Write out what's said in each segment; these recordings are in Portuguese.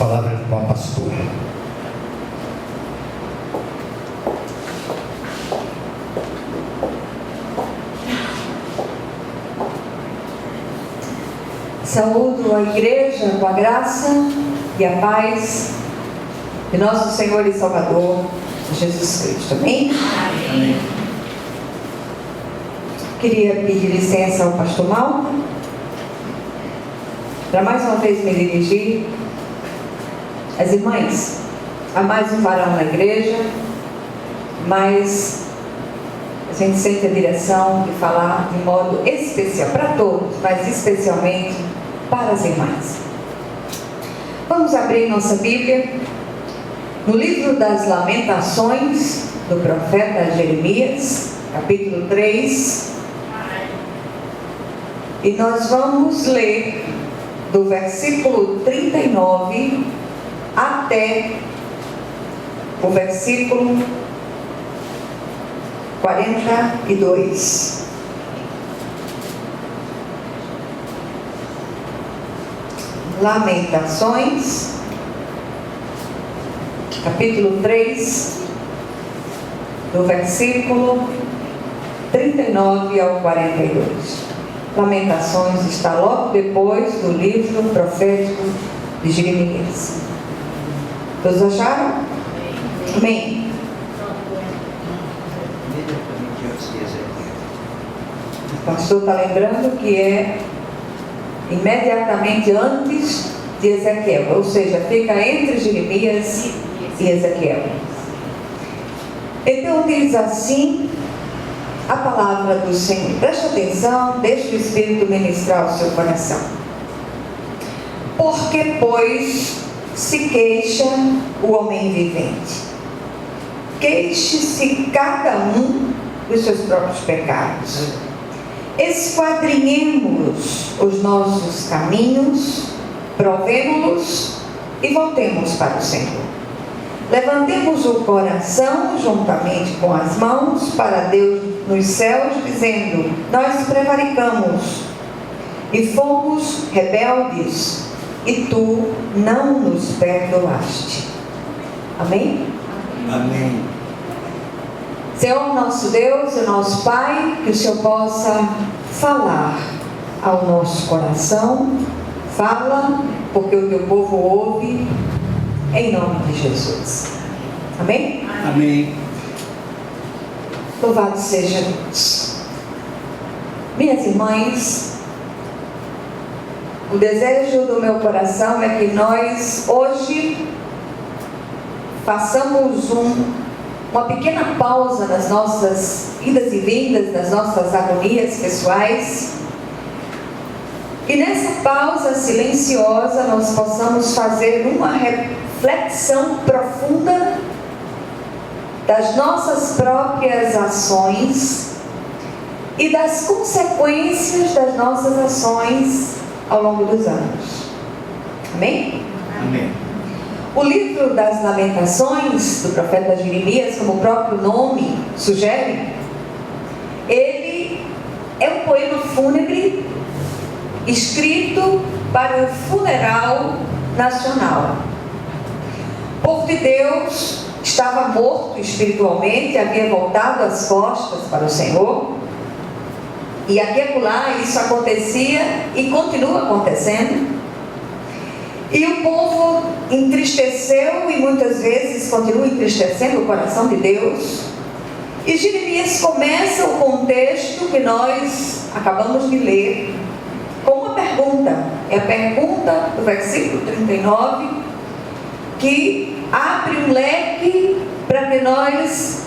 Palavra com a pastora. Saúdo a igreja com a graça e a paz de nosso Senhor e Salvador, Jesus Cristo. Amém? Amém. Queria pedir licença ao pastor Malco para mais uma vez me dirigir às irmãs. Há mais um varão na igreja, mas a gente sente a direção de falar de modo especial para todos, mas especialmente para as irmãs. Vamos abrir nossa Bíblia no livro das Lamentações do profeta Jeremias, capítulo 3, e nós vamos ler do versículo 39 até o versículo 42. Lamentações, capítulo 3, do versículo 39 ao 42. Lamentações está logo depois do livro profético de Jeremias. Todos acharam? Amém. O pastor está lembrando que é imediatamente antes de Ezequiel, ou seja, fica entre Jeremias e Ezequiel. Então diz assim a palavra do Senhor. Preste atenção, deixe o Espírito ministrar o seu coração. Porque, pois, se queixa o homem vivente, queixe-se cada um dos seus próprios pecados. Esquadrinhemos os nossos caminhos, provemo-los e voltemos para o Senhor. Levantemos o coração juntamente com as mãos para Deus nos céus, dizendo: nós prevaricamos e fomos rebeldes, e tu não nos perdoaste. Amém? Amém. Senhor nosso Deus e nosso Pai, que o Senhor possa falar ao nosso coração. Fala, porque o teu povo ouve, em nome de Jesus. Amém? Amém. Louvado seja Deus. Minhas irmãs, o desejo do meu coração é que nós hoje façamos uma pequena pausa nas nossas idas e vindas, nas nossas agonias pessoais, e nessa pausa silenciosa nós possamos fazer uma reflexão profunda das nossas próprias ações e das consequências das nossas ações ao longo dos anos. Amém? Amém. O livro das Lamentações do profeta Jeremias, como o próprio nome sugere, ele é um poema fúnebre escrito para o funeral nacional. O povo de Deus estava morto espiritualmente, havia voltado as costas para o Senhor, e aqui e acolá isso acontecia e continua acontecendo. E o povo entristeceu e muitas vezes continua entristecendo o coração de Deus. E Jeremias começa o contexto que nós acabamos de ler com uma pergunta. É a pergunta do versículo 39 que abre um leque para que nós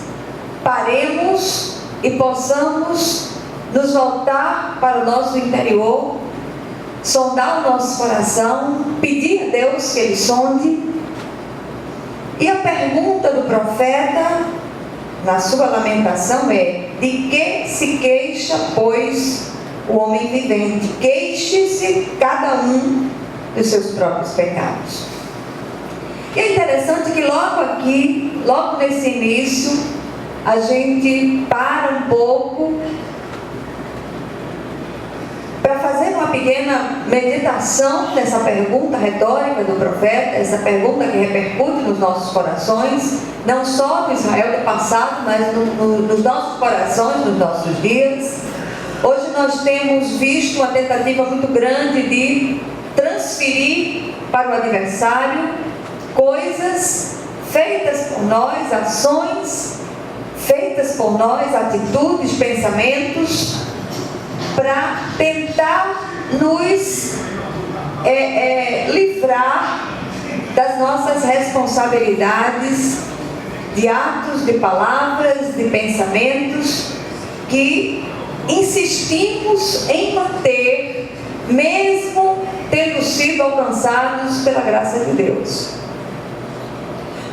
paremos e possamos nos voltar para o nosso interior, sondar o nosso coração, pedir a Deus que Ele sonde. E a pergunta do profeta na sua lamentação é: de que se queixa, pois, o homem vivente? Queixe-se cada um dos seus próprios pecados. E é interessante que logo aqui, logo nesse início, a gente para um pouco para fazer uma pequena meditação nessa pergunta retórica do profeta, essa pergunta que repercute nos nossos corações, não só do Israel do passado, mas nos nossos corações, nos nossos dias. Hoje nós temos visto uma tentativa muito grande de transferir para o adversário coisas feitas por nós, ações feitas por nós, atitudes, pensamentos, para tentar nos livrar das nossas responsabilidades, de atos, de palavras, de pensamentos que insistimos em manter, mesmo tendo sido alcançados pela graça de Deus.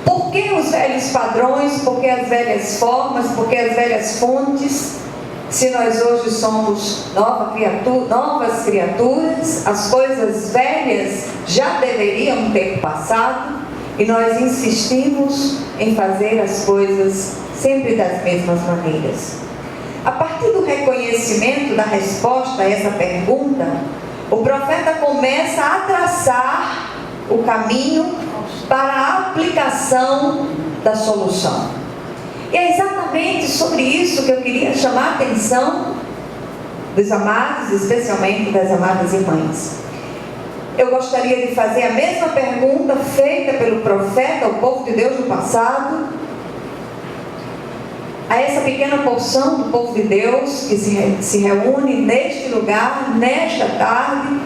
Por que os velhos padrões? Por que as velhas formas? Por que as velhas fontes? Se nós hoje somos novas criaturas, as coisas velhas já deveriam ter passado e nós insistimos em fazer as coisas sempre das mesmas maneiras. A partir do reconhecimento da resposta a essa pergunta, o profeta começa a traçar o caminho para a aplicação da solução. E é exatamente sobre isso que eu queria chamar a atenção dos amados, especialmente das amadas irmãs. Eu gostaria de fazer a mesma pergunta feita pelo profeta ao povo de Deus no passado, a essa pequena porção do povo de Deus que se reúne neste lugar, nesta tarde,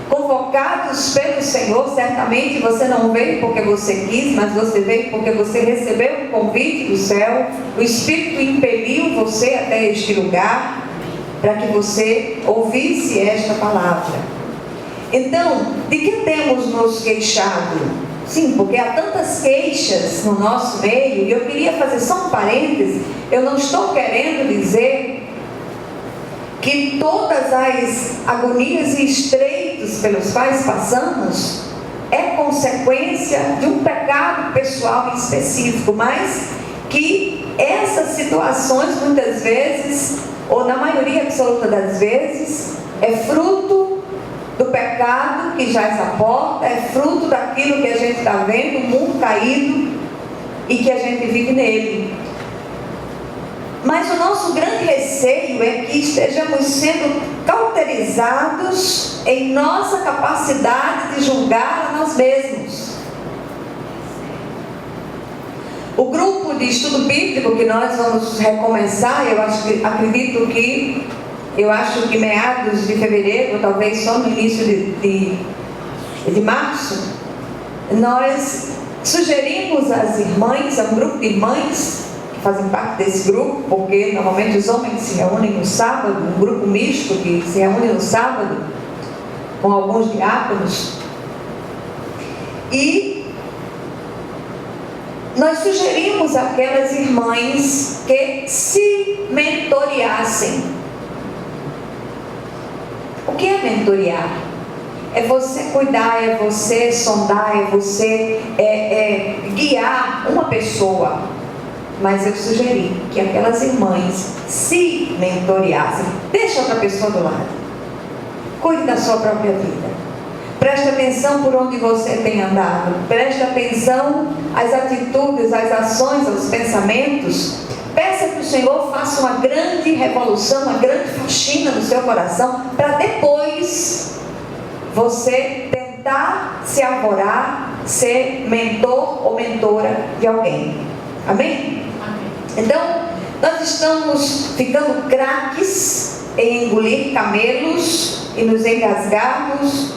convocados pelo Senhor. Certamente você não veio porque você quis, mas você veio porque você recebeu um convite do céu. O Espírito impeliu você até este lugar para que você ouvisse esta palavra. Então, de que temos nos queixado? Sim, porque há tantas queixas no nosso meio, e eu queria fazer só um parêntese. Eu não estou querendo dizer que todas as agonias e estreitos pelos quais passamos é consequência de um pecado pessoal específico, mas que essas situações muitas vezes, ou na maioria absoluta das vezes, é fruto do pecado que jaz à porta, é fruto daquilo que a gente está vendo, o mundo caído, e que a gente vive nele. Mas o nosso grande receio é que estejamos sendo cauterizados em nossa capacidade de julgar a nós mesmos. O grupo de estudo bíblico que nós vamos recomeçar, eu acho que meados de fevereiro, talvez só no início de março, nós sugerimos às irmãs, a um grupo de irmãs que fazem parte desse grupo, porque normalmente os homens se reúnem no sábado, um grupo misto que se reúne no sábado, com alguns diáconos, e nós sugerimos àquelas irmãs que se mentoreassem. O que é mentorear? É você cuidar, é você sondar, é você guiar uma pessoa. Mas eu sugeri que aquelas irmãs se mentoreassem. Deixa outra pessoa do lado. Cuide da sua própria vida. Preste atenção por onde você tem andado. Preste atenção às atitudes, às ações, aos pensamentos. Peça que o Senhor faça uma grande revolução, uma grande faxina no seu coração, para depois você tentar se arvorar, ser mentor ou mentora de alguém. Amém? Então, nós estamos ficando craques em engolir camelos e nos engasgarmos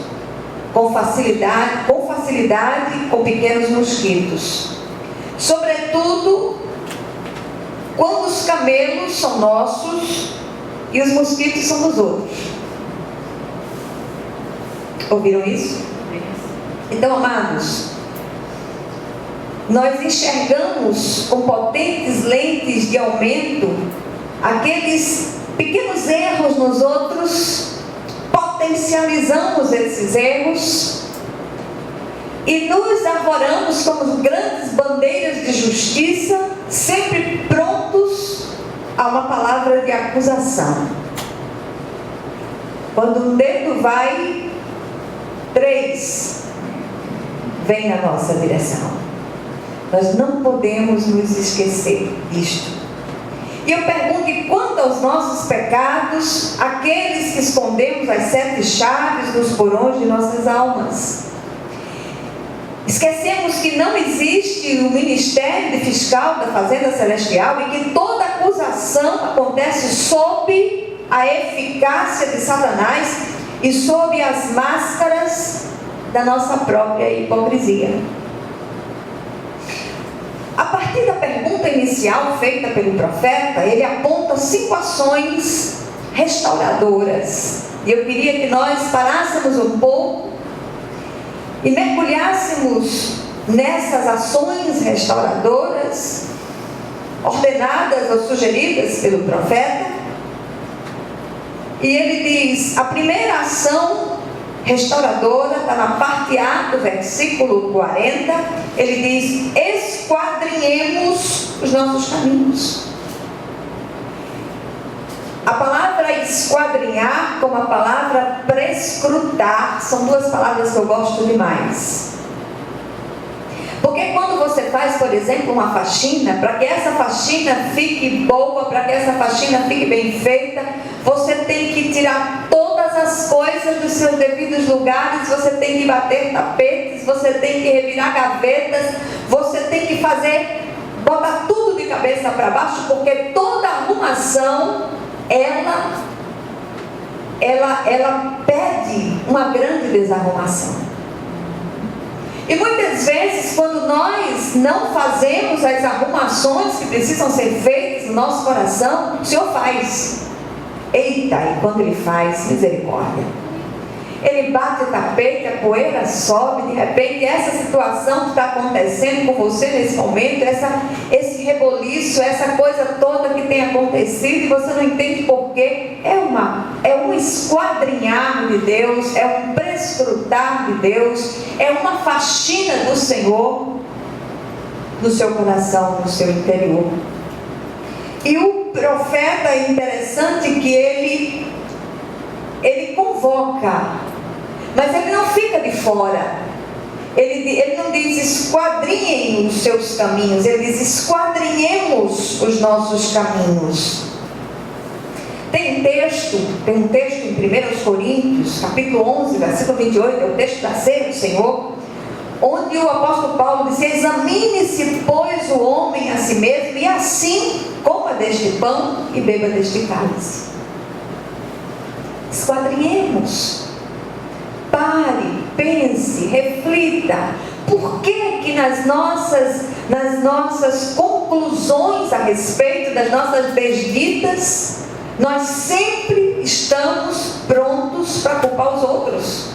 com facilidade com pequenos mosquitos. Sobretudo, quando os camelos são nossos e os mosquitos são dos outros. Ouviram isso? Então, amados, nós enxergamos com potentes lentes de aumento aqueles pequenos erros nos outros, potencializamos esses erros e nos arvoramos como grandes bandeiras de justiça, sempre prontos a uma palavra de acusação. Quando um dedo vai, 3 vem na nossa direção. Nós não podemos nos esquecer disto. E eu pergunto, e quanto aos nossos pecados, aqueles que escondemos as 7 chaves dos porões de nossas almas? Esquecemos que não existe o ministério de fiscal da Fazenda Celestial e que toda acusação acontece sob a eficácia de Satanás e sob as máscaras da nossa própria hipocrisia. A partir da pergunta inicial feita pelo profeta, ele aponta 5 ações restauradoras. E eu queria que nós parássemos um pouco e mergulhássemos nessas ações restauradoras, ordenadas ou sugeridas pelo profeta. E ele diz, a primeira ação restauradora está na parte A do versículo 40, ele diz, esquadrinhemos os nossos caminhos. A palavra esquadrinhar, como a palavra prescrutar, são 2 palavras que eu gosto demais. Porque quando você faz, por exemplo, uma faxina, para que essa faxina fique boa, para que essa faxina fique bem feita, você tem que tirar todas as coisas dos seus devidos lugares, você tem que bater tapetes, você tem que revirar gavetas, você tem que botar tudo de cabeça para baixo, porque toda arrumação, ela pede uma grande desarrumação. E muitas vezes, quando nós não fazemos as arrumações que precisam ser feitas no nosso coração, o Senhor faz. Eita, e quando Ele faz, misericórdia. Ele bate o tapete, a poeira sobe, de repente essa situação que está acontecendo com você nesse momento, esse reboliço, essa coisa toda que tem acontecido e você não entende porquê, é um esquadrinhar de Deus, é um prescrutar de Deus, é uma faxina do Senhor no seu coração, no seu interior. E o profeta, é interessante que ele convoca, mas ele não fica de fora. Ele não diz esquadrinhem os seus caminhos, ele diz esquadrinhemos os nossos caminhos. Tem um texto em 1 Coríntios, capítulo 11, versículo 28, é o texto da ceia do Senhor, onde o apóstolo Paulo diz, examine-se, pois, o homem a si mesmo, e assim coma deste pão e beba deste cálice. Esquadrinhemos. Pare, pense, reflita. Por que nas nossas conclusões a respeito das nossas desditas, nós sempre estamos prontos para culpar os outros?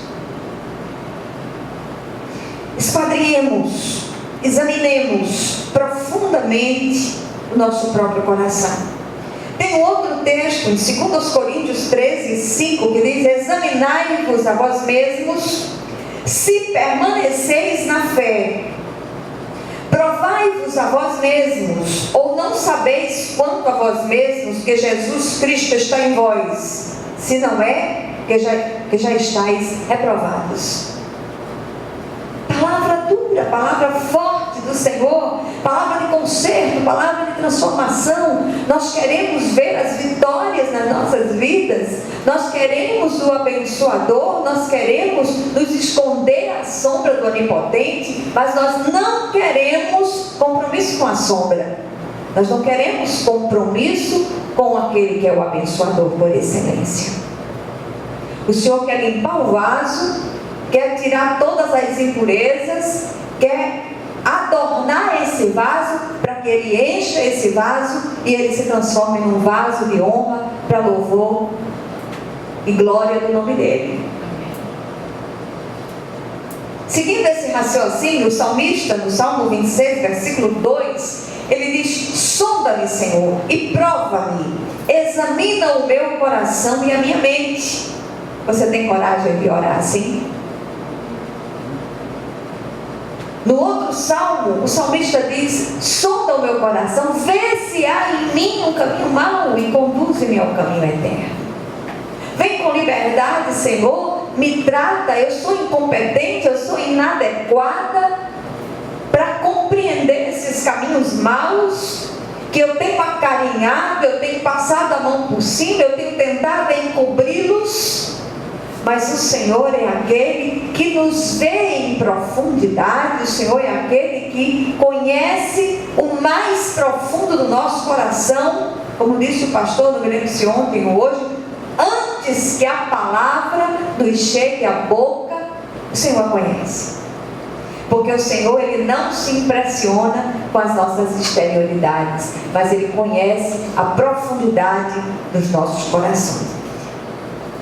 Esquadrinhemos, examinemos profundamente o nosso próprio coração. Tem um outro texto, em 2 Coríntios 13, 5, que diz, examinai-vos a vós mesmos, se permaneceis na fé. Provai-vos a vós mesmos, ou não sabeis quanto a vós mesmos que Jesus Cristo está em vós, se não é, que já estáis reprovados. Palavra dura, palavra forte do Senhor, palavra de conserto, palavra de transformação. Nós queremos ver as vitórias nas nossas vidas, nós queremos o abençoador, nós queremos nos esconder à sombra do onipotente, mas nós não queremos compromisso com a sombra, nós não queremos compromisso com aquele que é o abençoador por excelência. O Senhor quer limpar o vaso, quer tirar todas as impurezas, quer adornar esse vaso para que ele encha esse vaso e ele se transforme num vaso de honra para louvor e glória do nome dele. Seguindo esse raciocínio, o salmista, no Salmo 26, versículo 2, ele diz, sonda-me, Senhor, e prova-me, examina o meu coração e a minha mente. Você tem coragem de orar assim? No outro salmo, o salmista diz, sonda o meu coração, vê se há em mim um caminho mau e conduze-me ao caminho eterno. Vem com liberdade, Senhor, me trata, eu sou incompetente, eu sou inadequada para compreender esses caminhos maus, que eu tenho acarinhado, eu tenho passado a mão por cima, eu tenho tentado encobri-los. Mas o Senhor é aquele que nos vê em profundidade, o Senhor é aquele que conhece o mais profundo do nosso coração, como disse o pastor, não me lembro se ontem ou hoje, antes que a palavra nos chegue à boca, o Senhor a conhece. Porque o Senhor, Ele não se impressiona com as nossas exterioridades, mas Ele conhece a profundidade dos nossos corações.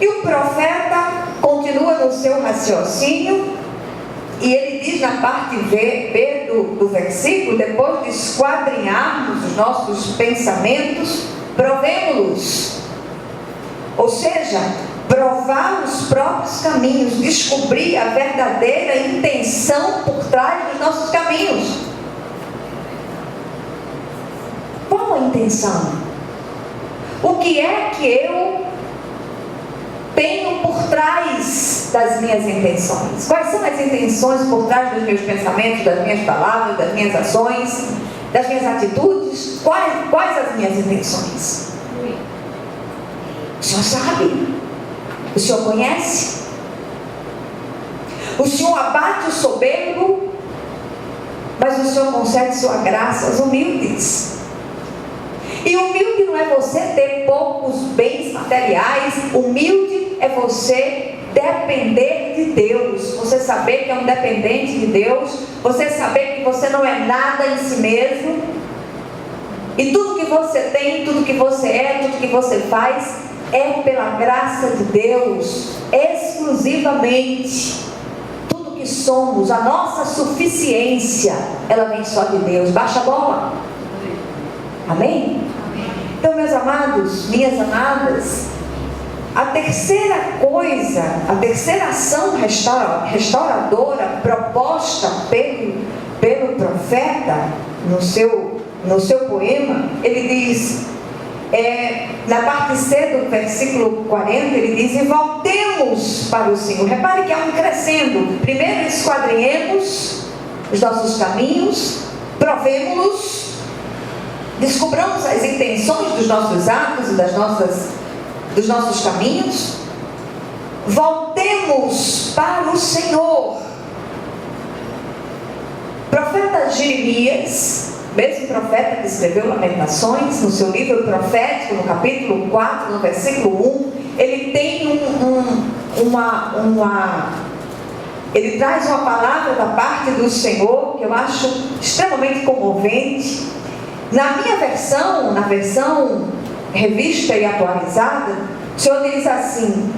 E o profeta continua no seu raciocínio, e ele diz na parte B do versículo, depois de esquadrinharmos os nossos pensamentos, provemo-los. Ou seja, provar os próprios caminhos, descobrir a verdadeira intenção por trás dos nossos caminhos. Qual a intenção? O que é que eu tenho por trás das minhas intenções? Quais são as intenções por trás dos meus pensamentos, das minhas palavras, das minhas ações, das minhas atitudes? Quais as minhas intenções? O Senhor sabe. O Senhor conhece. O Senhor abate o soberbo, mas o Senhor concede sua graça aos humildes. E humilde não é você ter poucos bens materiais, humilde é você depender de Deus, você saber que é um dependente de Deus, você saber que você não é nada em si mesmo, e tudo que você tem, tudo que você é, tudo que você faz, é pela graça de Deus, exclusivamente. Tudo que somos, a nossa suficiência, ela vem só de Deus. Baixa a bola. Amém? Então, meus amados, minhas amadas, a terceira coisa, a terceira ação restauradora proposta pelo profeta no seu poema, ele diz, na parte C do versículo 40, ele diz: e voltemos para o Senhor. Repare que há um crescendo. Primeiro esquadrinhemos os nossos caminhos, provemos-los, descobramos as intenções dos nossos atos e dos nossos caminhos. Voltemos para o Senhor. Profeta Jeremias, mesmo profeta que escreveu Lamentações, no seu livro profético, no capítulo 4, no versículo 1, ele tem ele traz uma palavra da parte do Senhor que eu acho extremamente comovente. Na minha versão, na versão revista e atualizada, o Senhor diz assim: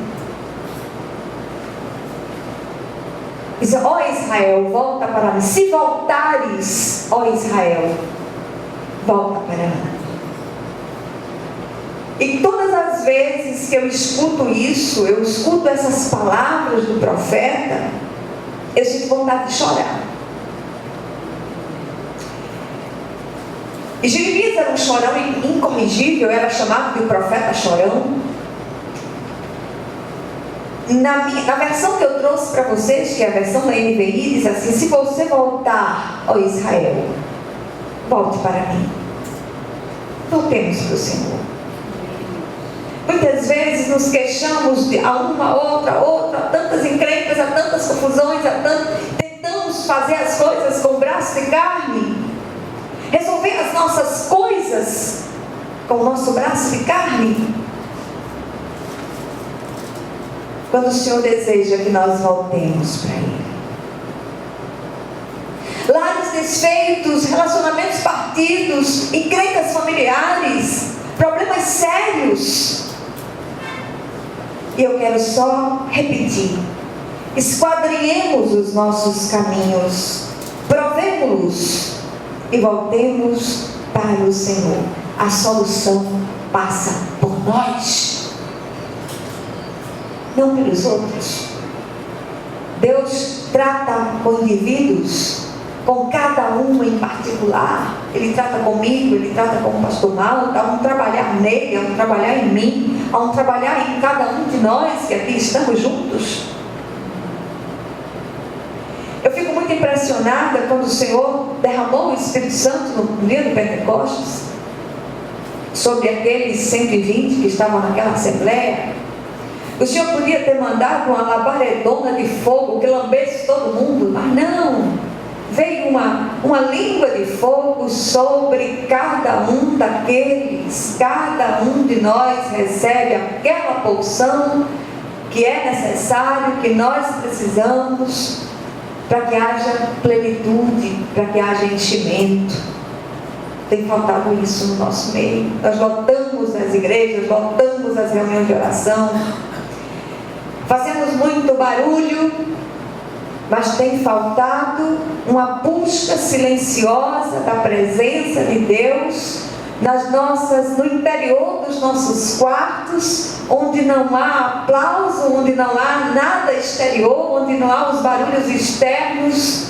ó Israel, volta para mim. Se voltares, ó Israel, volta para mim. E todas as vezes que eu escuto isso, eu escuto essas palavras do profeta, eu sinto vontade de chorar. E Jeremias era um chorão incorrigível, era chamado de profeta chorão. Na versão que eu trouxe para vocês, que é a versão da NVI, diz assim: se você voltar, ó Israel, volte para mim. Voltemos para o Senhor. Muitas vezes nos queixamos de a uma, outra, tantas encrencas, a tantas confusões, tentamos fazer as coisas com braço de carne, resolver as nossas coisas com o nosso braço de carne, quando o Senhor deseja que nós voltemos para Ele. Lares desfeitos, relacionamentos partidos, encrencas familiares, problemas sérios. E eu quero só repetir: esquadrinhemos os nossos caminhos, provemos-los e voltemos para o Senhor. A solução passa por nós, não pelos outros. Deus trata com indivíduos, com cada um em particular. Ele trata comigo, Ele trata com o pastor Mauro, há um trabalhar nele, há um trabalhar em mim, a um trabalhar em cada um de nós que aqui estamos juntos. Eu fico muito impressionada quando o Senhor derramou o Espírito Santo no dia do Pentecostes sobre aqueles 120 que estavam naquela assembleia. O Senhor podia ter mandado uma labaredona de fogo que lambesse todo mundo, mas não. Veio uma língua de fogo sobre cada um daqueles. Cada um de nós recebe aquela porção que é necessário, que nós precisamos para que haja plenitude, para que haja enchimento. Tem faltado isso no nosso meio. Nós lotamos as igrejas, lotamos as reuniões de oração, fazemos muito barulho, mas tem faltado uma busca silenciosa da presença de Deus no interior dos nossos quartos, onde não há aplauso, onde não há nada exterior, onde não há os barulhos externos.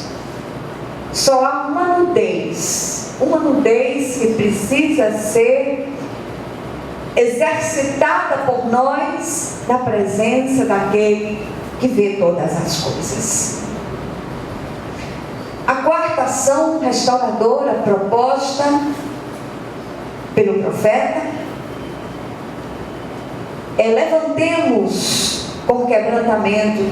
Só há uma nudez que precisa ser exercitada por nós na presença daquele que vê todas as coisas. A quarta ação restauradora proposta pelo profeta é: levantemos com quebrantamento,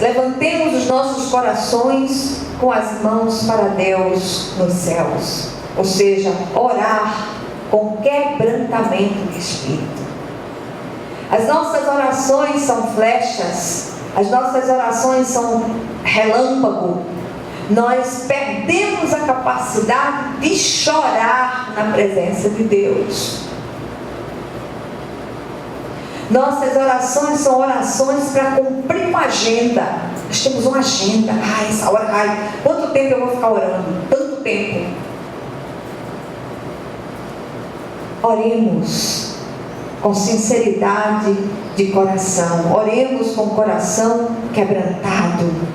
levantemos os nossos corações com as mãos para Deus nos céus, ou seja, orar com quebrantamento de espírito. As nossas orações são flechas, as nossas orações são relâmpago. Nós perdemos a capacidade de chorar na presença de Deus. Nossas orações são orações para cumprir uma agenda. Nós temos uma agenda. Essa hora, quanto tempo eu vou ficar orando? Tanto tempo. Oremos com sinceridade de coração. Oremos com o coração quebrantado.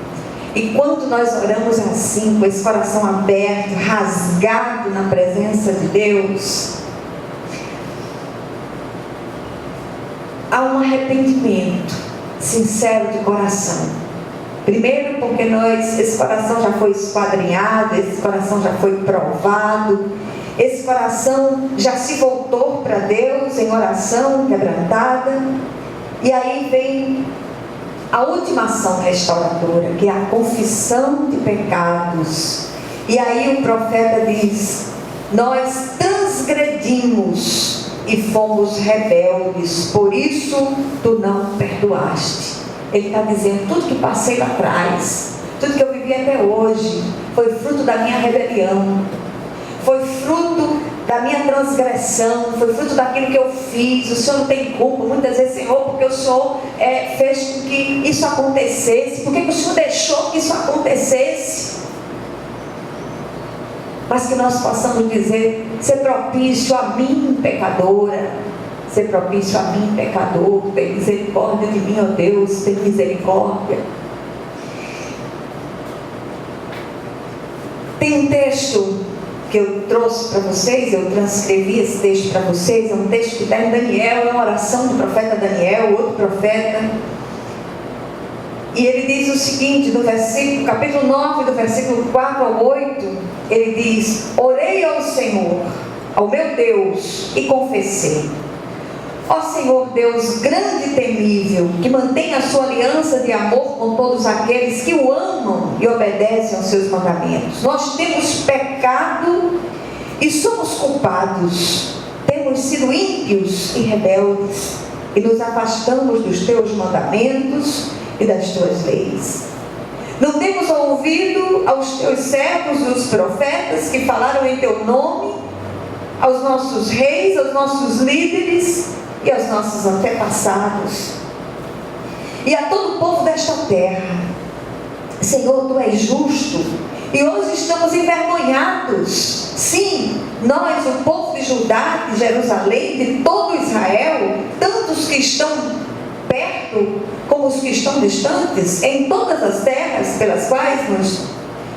E quando nós oramos assim, com esse coração aberto, rasgado na presença de Deus, há um arrependimento sincero de coração. Primeiro porque esse coração já foi esquadrinhado, esse coração já foi provado, esse coração já se voltou para Deus em oração quebrantada. E aí vem a última ação restauradora, que é a confissão de pecados. E aí o profeta diz: nós transgredimos e fomos rebeldes, por isso tu não perdoaste. Ele está dizendo: tudo que passei lá atrás, tudo que eu vivi até hoje, foi fruto da minha rebelião, foi fruto da minha transgressão, foi fruto daquilo que eu fiz. O Senhor não tem culpa. Muitas vezes, Senhor, porque o Senhor fez com que isso acontecesse, porque o Senhor deixou que isso acontecesse. Mas que nós possamos dizer: ser propício a mim, pecadora, ser propício a mim, pecador, tem misericórdia de mim, ó Deus, tem misericórdia. Tem um texto que eu trouxe para vocês, eu transcrevi esse texto para vocês, é um texto que está em Daniel, é uma oração do profeta Daniel, outro profeta. E ele diz o seguinte, no capítulo 9, do versículo 4 ao 8, ele diz: orei ao Senhor, ao meu Deus, e confessei: ó Senhor Deus grande e temível, que mantém a sua aliança de amor com todos aqueles que o amam e obedecem aos seus mandamentos. Nós temos pecado e somos culpados, temos sido ímpios e rebeldes, e nos afastamos dos teus mandamentos e das tuas leis. Não temos ouvido aos teus servos e os profetas que falaram em teu nome, aos nossos reis, aos nossos líderes e aos nossos antepassados, e a todo o povo desta terra. Senhor, tu és justo, e hoje estamos envergonhados. Sim, nós, o povo de Judá, de Jerusalém, de todo Israel, tanto os que estão perto como os que estão distantes, em todas as terras pelas quais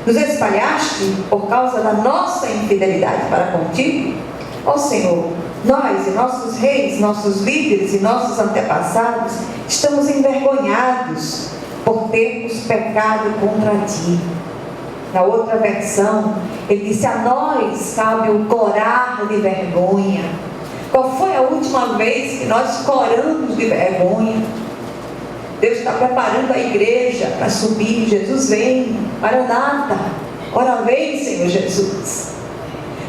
nos espalhaste por causa da nossa infidelidade para contigo. Ó Senhor, Nós e nossos reis, nossos líderes e nossos antepassados estamos envergonhados por termos pecado contra ti. Na outra versão, ele disse: a nós cabe o corar de vergonha. Qual foi a última vez que nós coramos de vergonha? Deus está preparando a igreja para subir. Jesus vem, Maranata, ora vem, Senhor Jesus.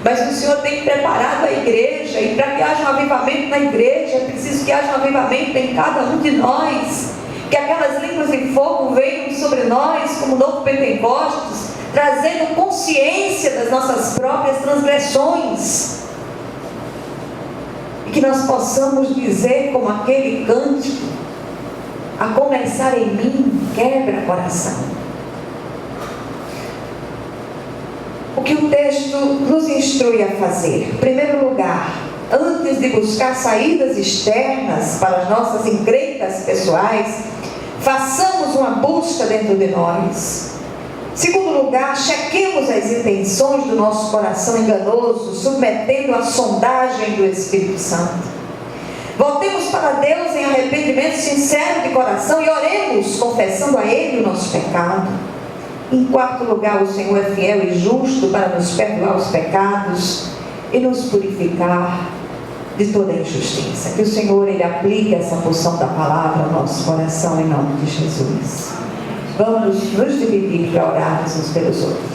Mas o Senhor tem preparado a igreja, e para que haja um avivamento na igreja, é preciso que haja um avivamento em cada um de nós, que aquelas línguas de fogo venham sobre nós como novo Pentecostes, trazendo consciência das nossas próprias transgressões, e que nós possamos dizer como aquele cântico: a começar em mim, quebra coração. O que o texto nos instrui a fazer? Em primeiro lugar, antes de buscar saídas externas para as nossas encrencas pessoais, façamos uma busca dentro de nós. Em segundo lugar, chequemos as intenções do nosso coração enganoso, submetendo a sondagem do Espírito Santo. Voltemos para Deus em arrependimento sincero de coração e oremos, confessando a Ele o nosso pecado. Em quarto lugar, o Senhor é fiel e justo para nos perdoar os pecados e nos purificar de toda injustiça. Que o Senhor, Ele aplique essa porção da palavra ao nosso coração, em nome de Jesus. Vamos nos dividir para orarmos uns pelos outros.